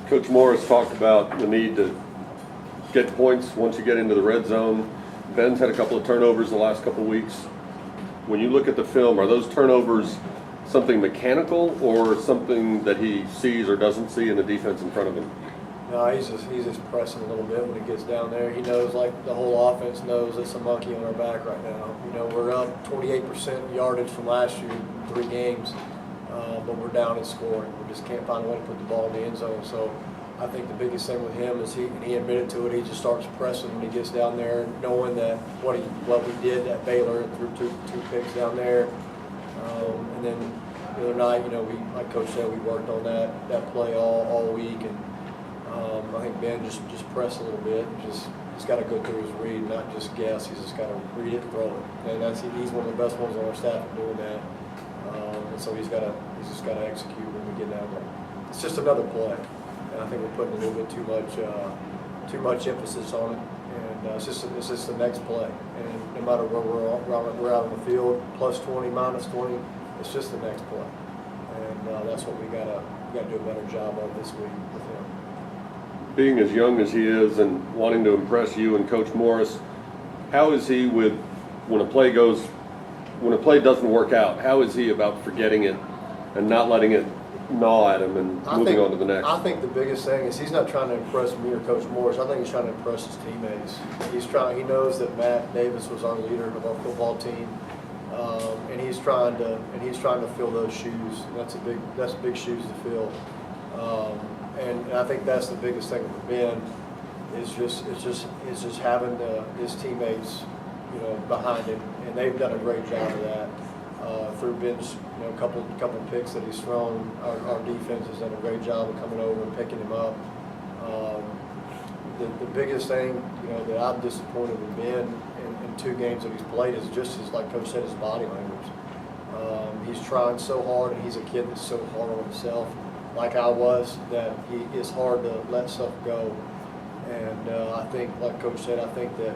Coach Morris talked about the need to get points once you get into the red zone. Ben's had a couple of turnovers the last couple of weeks. When you look at the film, are those turnovers something mechanical or something that he sees or doesn't see in the defense in front of him? No, he's just pressing a little bit when he gets down there. He knows, like the whole offense knows, it's a monkey on our back right now. You know, we're up 28% yardage from last year, 3 games, but we're down in scoring. We just can't find a way to put the ball in the end zone. So I think the biggest thing with him is he admitted to it. He just starts pressing when he gets down there, knowing that what we did at Baylor and threw two picks down there, and then the other night, you know, like Coach said, we worked on that play all week, and I think Ben just pressed a little bit. He's got to go through his read, not just guess. He's just got to read it and throw it, and he's one of the best ones on our staff at doing that. And so he's just got to execute when we get down there. It's just another play. And I think we're putting a little bit too much emphasis on it, and it's just the next play. And no matter where we're out on the field, plus 20, minus 20, it's just the next play. And that's what we gotta do a better job of this week with him. Being as young as he is and wanting to impress you and Coach Morris, how is he with when a play doesn't work out? How is he about forgetting it and not letting it gnaw at him and moving on to the next? I think the biggest thing is he's not trying to impress me or Coach Morris. I think he's trying to impress his teammates. He knows that Matt Davis was our leader of our football team, and he's trying to fill those shoes. That's big shoes to fill. And I think that's the biggest thing for Ben is just having his teammates, you know, behind him, and they've done a great job of that. Through Ben's, you know, couple picks that he's thrown, our defense has done a great job of coming over and picking him up. The biggest thing, you know, that I'm disappointed with Ben in 2 games that he's played is just like Coach said, his body language. He's trying so hard, and he's a kid that's so hard on himself, like I was, that it's hard to let stuff go. And I think, like Coach said, I think that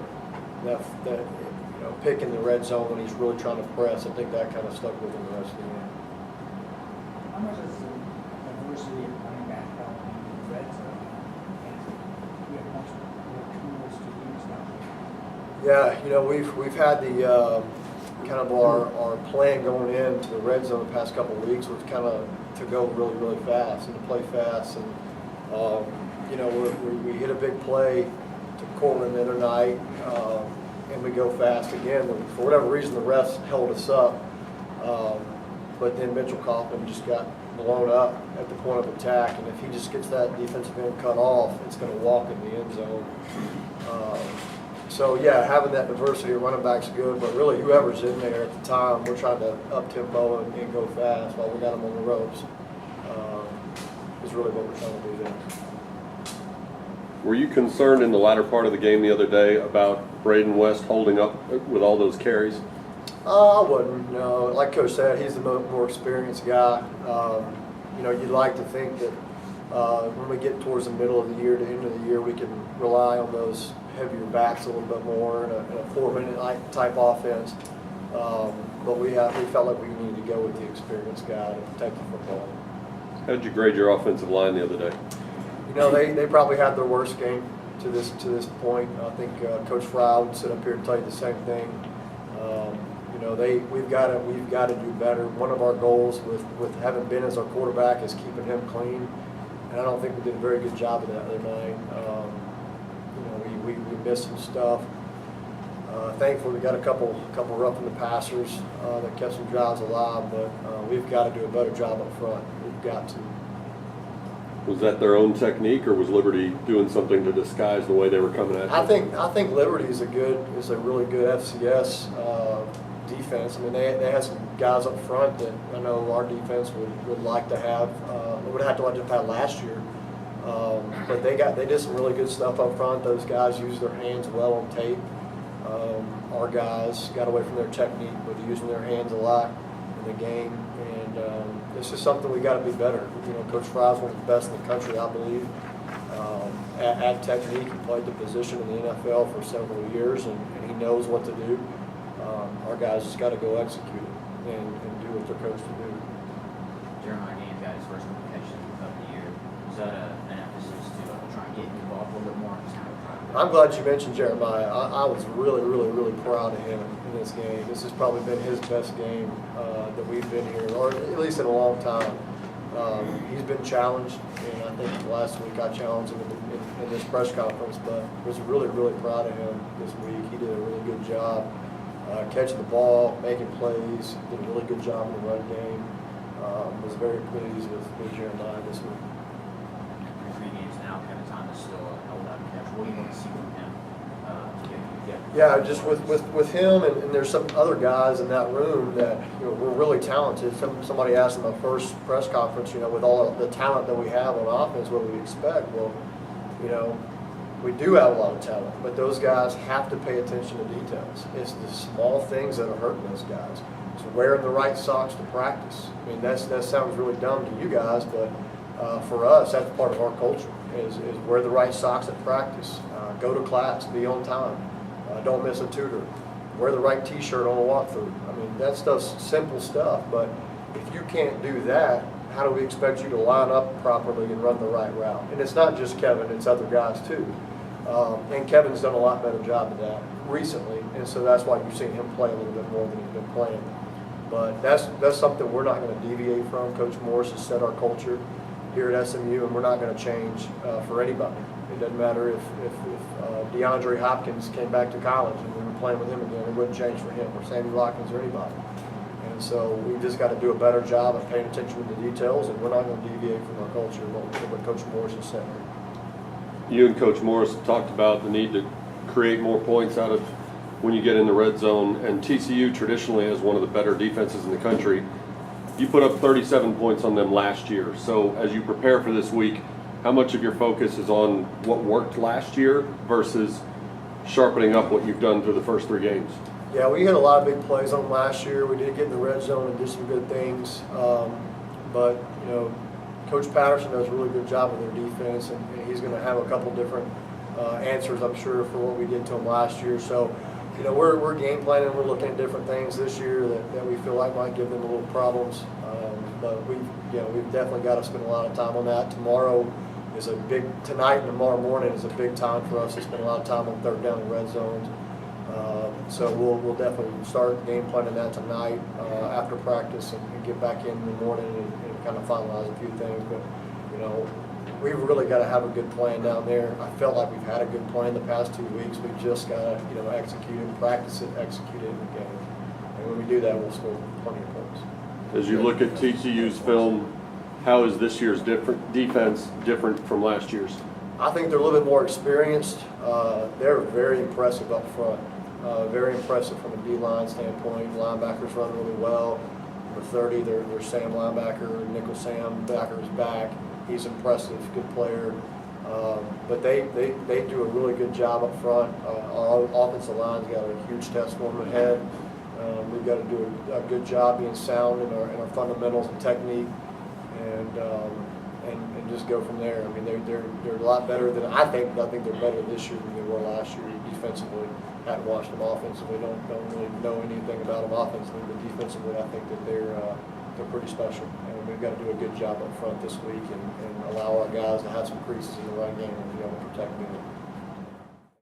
you know, pick in the red zone when he's really trying to press, I think that kind of stuck with him the rest of the game. How much does the diversity of running back help in the red zone? And we have much more tools to use now. Yeah, you know, we've had the kind of our plan going into the red zone the past couple of weeks was kind of to go really fast and to play fast, and you know, we hit a big play to Cortland the other night. And we go fast again. For whatever reason, the refs held us up. But then Mitchell Kaufman just got blown up at the point of attack. And if he just gets that defensive end cut off, it's going to walk in the end zone. So, yeah, having that diversity of running backs is good. But really, whoever's in there at the time, we're trying to up-tempo and go fast while we got them on the ropes. Is really what we're trying to do there. Were you concerned in the latter part of the game the other day about Braden West holding up with all those carries? I wouldn't. No, like Coach said, he's the more experienced guy. You know, you'd like to think that when we get towards the middle of the year to end of the year, we can rely on those heavier backs a little bit more in a 4-minute type offense. But we felt like we needed to go with the experienced guy to protect the football. How did you grade your offensive line the other day? You know, they probably had their worst game to this point. I think Coach Fry would sit up here and tell you the same thing. You know, we've got to do better. One of our goals with having Ben as our quarterback is keeping him clean, and I don't think we did a very good job of that the other night. You know, we missed some stuff. Thankfully, we got a couple roughing the passers that kept some drives alive, but we've got to do a better job up front. We've got to. Was that their own technique, or was Liberty doing something to disguise the way they were coming at you? I think Liberty is a really good FCS defense. I mean, they had some guys up front that I know our defense would like to have. Would have to like to have had last year, but they did some really good stuff up front. Those guys used their hands well on tape. Our guys got away from their technique, but using their hands a lot in the game, and this is something we got to be better. You know, Coach Fry's one of the best in the country, I believe, at technique. He played the position in the NFL for several years, and he knows what to do. Our guys just got to go execute it and do what they're coached to do. Jeremiah Gaines got his first implication of the year. Was that an emphasis I'm glad you mentioned Jeremiah. I was really, really, really proud of him in this game. This has probably been his best game that we've been here, or at least in a long time. He's been challenged, and I think last week I challenged him in this press conference, but was really, really proud of him this week. He did a really good job catching the ball, making plays, did a really good job in the run game. Was very pleased with Jeremiah this week. 3 games now, Kevin Thomas still held out catch. What do you want to see from him to get? Yeah, just with him, and there's some other guys in that room that were really talented. Somebody asked in my first press conference, with all of the talent that we have on offense, what do we expect? Well, we do have a lot of talent, but those guys have to pay attention to details. It's the small things that are hurting those guys. It's wearing the right socks to practice. I mean, that sounds really dumb to you guys, but for us, that's part of our culture, is wear the right socks at practice, go to class, be on time, don't miss a tutor, wear the right t-shirt on a walkthrough. I mean, that stuff's simple stuff, but if you can't do that, how do we expect you to line up properly and run the right route? And it's not just Kevin, it's other guys too. And Kevin's done a lot better job of that recently, and so that's why you've seen him play a little bit more than he's been playing. But that's something we're not going to deviate from. Coach Morris has set our culture here at SMU, and we're not going to change for anybody. It doesn't matter if DeAndre Hopkins came back to college and we were playing with him again, it wouldn't change for him, or Sammy Watkins, or anybody. And so we've just got to do a better job of paying attention to the details, and we're not going to deviate from our culture, what Coach Morris has set here. You and Coach Morris talked about the need to create more points out of when you get in the red zone, and TCU traditionally has one of the better defenses in the country. You put up 37 points on them last year. So as you prepare for this week, how much of your focus is on what worked last year versus sharpening up what you've done through the first 3 games? Yeah, we had a lot of big plays on them last year. We did get in the red zone and did some good things. But Coach Patterson does a really good job with their defense, and he's going to have a couple different answers, I'm sure, for what we did to him last year. So, we're game planning. We're looking at different things this year that we feel like might give them a little problems. But we've definitely got to spend a lot of time on that. Tonight and tomorrow morning is a big time for us to spend a lot of time on third down and red zones. So we'll definitely start game planning that tonight after practice and get back in the morning and kind of finalize a few things. But we've really got to have a good plan down there. I felt like we've had a good plan the past 2 weeks. We've just got to execute it, practice it, execute it in the game. And when we do that, we'll score plenty of points. As you look at TCU's film, how is this year's defense different from last year's? I think they're a little bit more experienced. They're very impressive up front. Very impressive from a D-line standpoint. Linebackers run really well. Number 30, their Sam linebacker, nickel Sam backer is back. He's impressive, good player. But they do a really good job up front. Our offensive line's got a huge test for them ahead. We've got to do a good job being sound in our fundamentals and technique, and just go from there. I mean, they're a lot better than I think they're better this year than they were last year defensively. Hadn't watched them offensively. Don't really know anything about them offensively, but defensively, I think that they're pretty special. And we've got to do a good job up front this week and allow our guys to have some creases in the run game and be able to protect them.